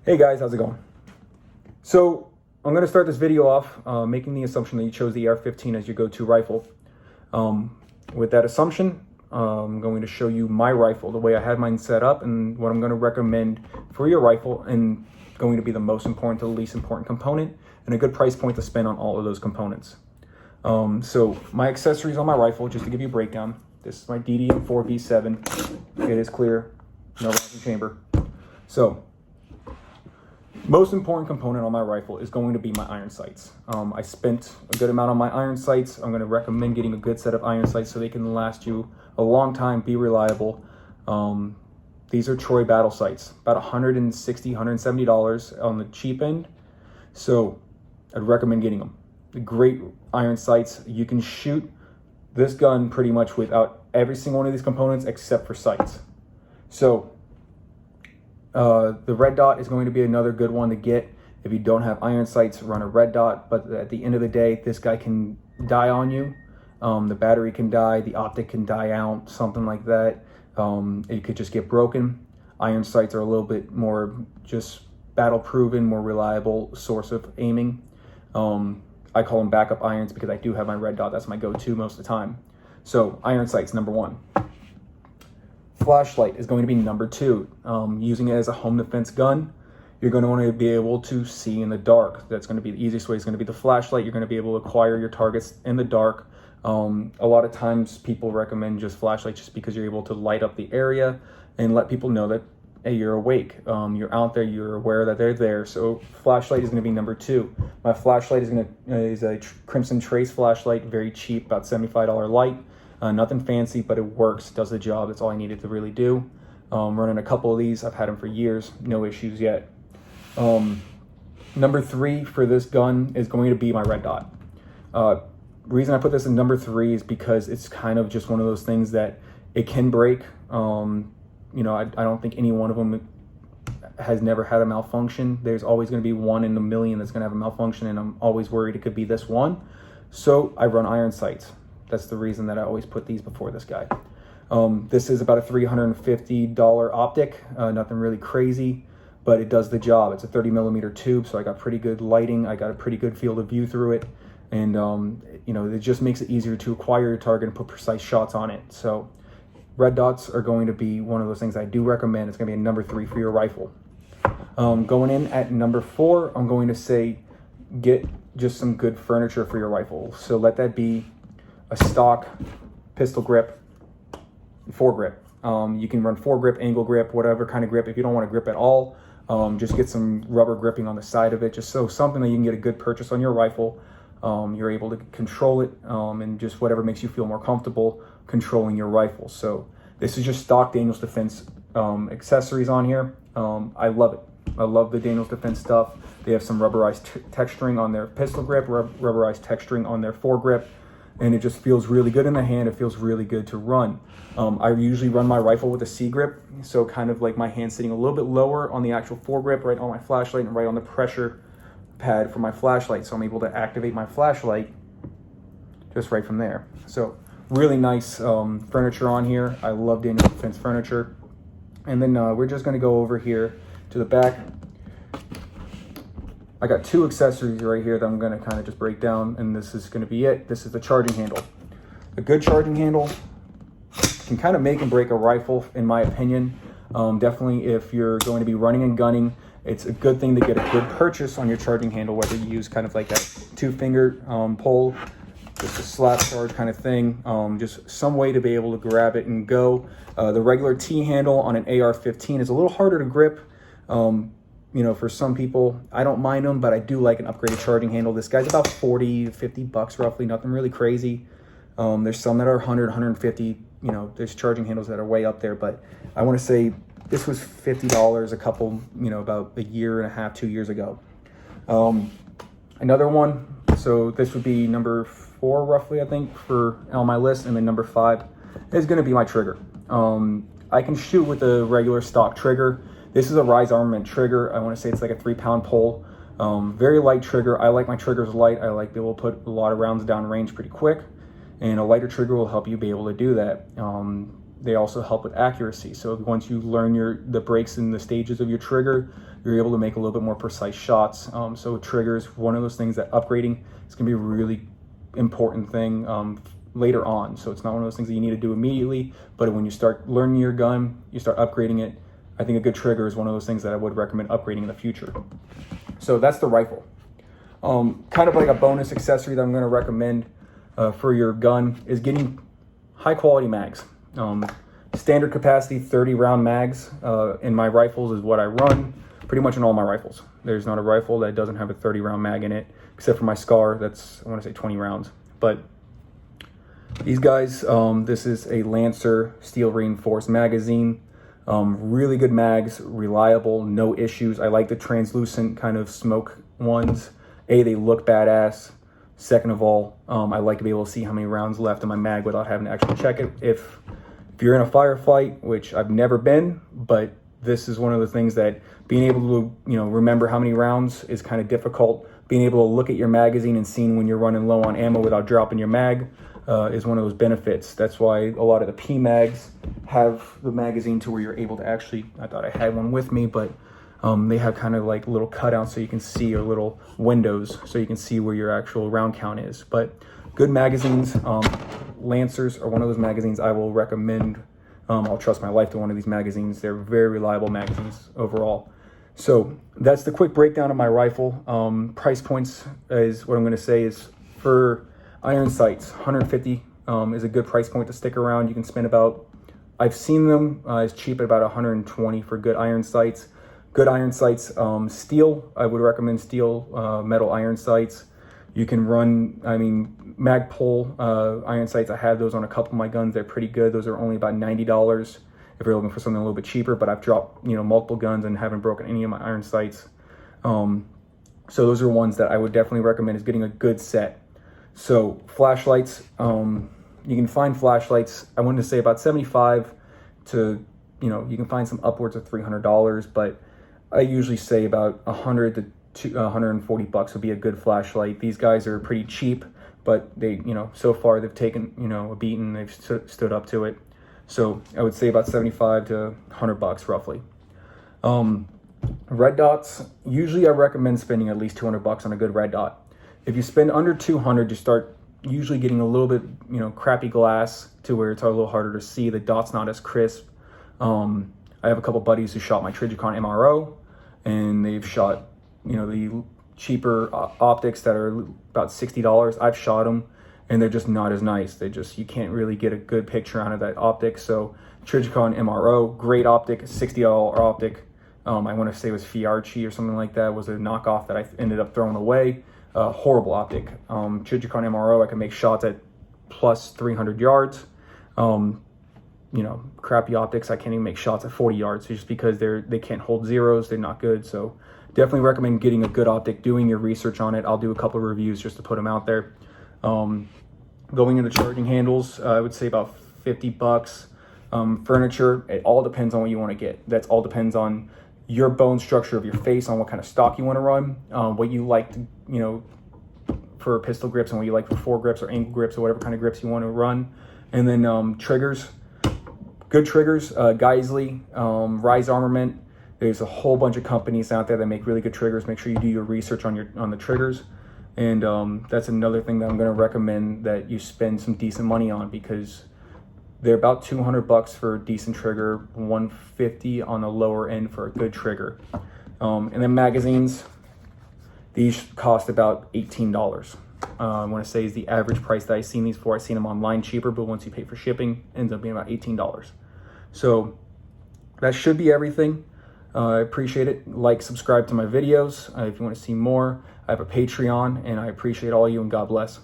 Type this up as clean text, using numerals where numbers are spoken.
Hey guys, how's it going? So I'm going to start this video off making the assumption that you chose the AR15 as your go-to rifle. With that assumption, I'm going to show you my rifle, the way I had mine set up, and what I'm going to recommend for your rifle, and going to be the most important to the least important component, and a good price point to spend on all of those components. So my accessories on my rifle, just to give you a breakdown, this is my DDM4V7. It is clear, no round chamber. So most important component on my rifle is going to be my iron sights. I spent a good amount on my iron sights. I'm going to recommend getting a good set of iron sights so they can last you a long time, be reliable. These are Troy battle sights, about $160, $170 on the cheap end. So I'd recommend getting them. The great iron sights. You can shoot this gun pretty much without every single one of these components except for sights. So the red dot is going to be another good one to get. If you don't have iron sights, run a red dot, but at the end of the day, this guy can die on you. The battery can die, the optic can die out, something like that. It could just get broken. Iron sights are a little bit more just battle proven, more reliable source of aiming. I call them backup irons because I do have my red dot. That's my go-to most of the time. So iron sights, number one. Flashlight is going to be number two. Using it as a home defense gun, you're going to want to be able to see in the dark. That's going to be the easiest way. Is going to be the flashlight. You're going to be able to acquire your targets in the dark. A lot of times people recommend just flashlight just because you're able to light up the area and let people know that, hey, you're awake. You're out there. You're aware that they're there. So flashlight is going to be number two. My flashlight is a Crimson Trace flashlight, very cheap, about $75 light. Nothing fancy, but it works, does the job. That's all I needed to really do. Running a couple of these. I've had them for years. No issues yet. Number three for this gun is going to be my red dot. Reason I put this in number three is because it's kind of just one of those things that it can break. I don't think any one of them has never had a malfunction. There's always going to be one in a million that's going to have a malfunction, and I'm always worried it could be this one. So I run iron sights. That's the reason that I always put these before this guy. This is about a $350 optic, nothing really crazy, but it does the job. It's a 30mm tube, so I got pretty good lighting. I got a pretty good field of view through it, and it just makes it easier to acquire your target and put precise shots on it. So red dots are going to be one of those things I do recommend. It's going to be a number three for your rifle. Going in at number four, I'm going to say get just some good furniture for your rifle. So let that be a stock pistol grip, foregrip. You can run foregrip, angle grip, whatever kind of grip. If you don't want to grip at all, just get some rubber gripping on the side of it, just so something that you can get a good purchase on your rifle. You're able to control it, and just whatever makes you feel more comfortable controlling your rifle. So this is just stock Daniels Defense accessories on here. I love it. I love the Daniels Defense stuff. They have some rubberized texturing on their pistol grip, rubberized texturing on their foregrip, and it just feels really good in the hand. It feels really good to run. I usually run my rifle with a C grip, so kind of like my hand sitting a little bit lower on the actual foregrip, right on my flashlight, and right on the pressure pad for my flashlight, so I'm able to activate my flashlight just right from there. So really nice furniture on here. I love Daniels Defense furniture. And then we're just going to go over here to the back. I got two accessories right here that I'm going to kind of just break down, and this is going to be it. This is the charging handle. A good charging handle can kind of make and break a rifle, in my opinion. Definitely if you're going to be running and gunning, it's a good thing to get a good purchase on your charging handle, whether you use kind of like that two-finger pull, just a slap charge kind of thing, just some way to be able to grab it and go. The regular T-handle on an AR-15 is a little harder to grip. For some people, I don't mind them, but I do like an upgraded charging handle. This guy's about 40 to 50 bucks roughly, nothing really crazy. There's some that are 100, 150, there's charging handles that are way up there, but I want to say this was $50 a couple, about a year and a half, 2 years ago. Another one, so this would be number four roughly, I think, on my list, and then number five is going to be my trigger. I can shoot with a regular stock trigger. This is a Rise Armament trigger. I want to say it's like a 3-pound pole. Very light trigger. I like my triggers light. I like to be able to put a lot of rounds down range pretty quick, and a lighter trigger will help you be able to do that. they also help with accuracy. So once you learn the breaks and the stages of your trigger, you're able to make a little bit more precise shots. So triggers, one of those things that upgrading is going to be a really important thing later on. So it's not one of those things that you need to do immediately, but when you start learning your gun, you start upgrading it. I think a good trigger is one of those things that I would recommend upgrading in the future. So that's the rifle. Kind of like a bonus accessory that I'm going to recommend for your gun is getting high quality mags. Standard capacity 30 round mags in my rifles is what I run pretty much in all my rifles. There's not a rifle that doesn't have a 30 round mag in it, except for my SCAR, that's, I want to say 20 rounds. But these guys, this is a Lancer steel reinforced magazine. Really good mags, reliable, no issues. I like the translucent kind of smoke ones. They look badass. Second of all, I like to be able to see how many rounds left in my mag without having to actually check it. If you're in a firefight, which I've never been, but this is one of the things that being able to, remember how many rounds is kind of difficult. Being able to look at your magazine and seeing when you're running low on ammo without dropping your mag is one of those benefits. That's why a lot of the P mags have the magazine to where you're able to actually, I thought I had one with me, but they have kind of like little cutouts so you can see, or little windows so you can see where your actual round count is. But good magazines, Lancers are one of those magazines I will recommend. I'll trust my life to one of these magazines. They're very reliable magazines overall. So that's the quick breakdown of my rifle. Price points is what I'm going to say is for iron sights, 150 is a good price point to stick around. You can spend about, I've seen them as cheap at about 120 for good iron sights. Good iron sights, steel, I would recommend steel metal iron sights. You can run, Magpul iron sights, I have those on a couple of my guns. They're pretty good. Those are only about $90 if you're looking for something a little bit cheaper, but I've dropped, multiple guns and haven't broken any of my iron sights. So those are ones that I would definitely recommend, is getting a good set. So flashlights, you can find flashlights, I wanted to say about 75 to, you can find some upwards of $300, but I usually say about 100 to 140 bucks would be a good flashlight. These guys are pretty cheap, but they, so far they've taken, a beating, they've stood up to it. So I would say about 75 to 100 bucks roughly. Red dots, usually I recommend spending at least 200 bucks on a good red dot. If you spend under 200, you start usually getting a little bit, crappy glass to where it's a little harder to see. The dot's not as crisp. I have a couple buddies who shot my Trijicon MRO, and they've shot, the cheaper optics that are about $60. I've shot them, and they're just not as nice. You can't really get a good picture out of that optic. So Trijicon MRO, great optic, $60 optic. I want to say it was Fiarchi or something like that, was a knockoff that I ended up throwing away. Horrible optic. Trijicon MRO, I can make shots at plus 300 yards. Crappy optics, I can't even make shots at 40 yards just because they can't hold zeros. They're not good. So definitely recommend getting a good optic, doing your research on it. I'll do a couple of reviews just to put them out there. Going into charging handles, I would say about 50 bucks. Furniture, it all depends on what you want to get. That all depends on your bone structure of your face, on what kind of stock you want to run, what you like to, for pistol grips, and what you like for foregrips or angle grips or whatever kind of grips you want to run. And then triggers, good triggers, Geisley, Rise Armament. There's a whole bunch of companies out there that make really good triggers. Make sure you do your research on the triggers. And that's another thing that I'm going to recommend that you spend some decent money on, because they're about 200 bucks for a decent trigger, 150 on the lower end for a good trigger. And then magazines, these cost about $18. I want to say is the average price that I've seen these for. I've seen them online cheaper, but once you pay for shipping, it ends up being about $18. So that should be everything. I appreciate it. Like, subscribe to my videos if you want to see more. I have a Patreon, and I appreciate all of you, and God bless.